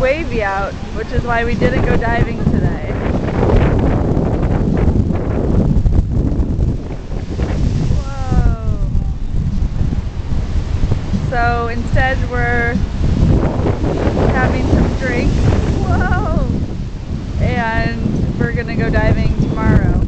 wavy out, which is why we didn't go diving today. Whoa. So instead we're having some drinks. Whoa! And we're gonna go diving tomorrow.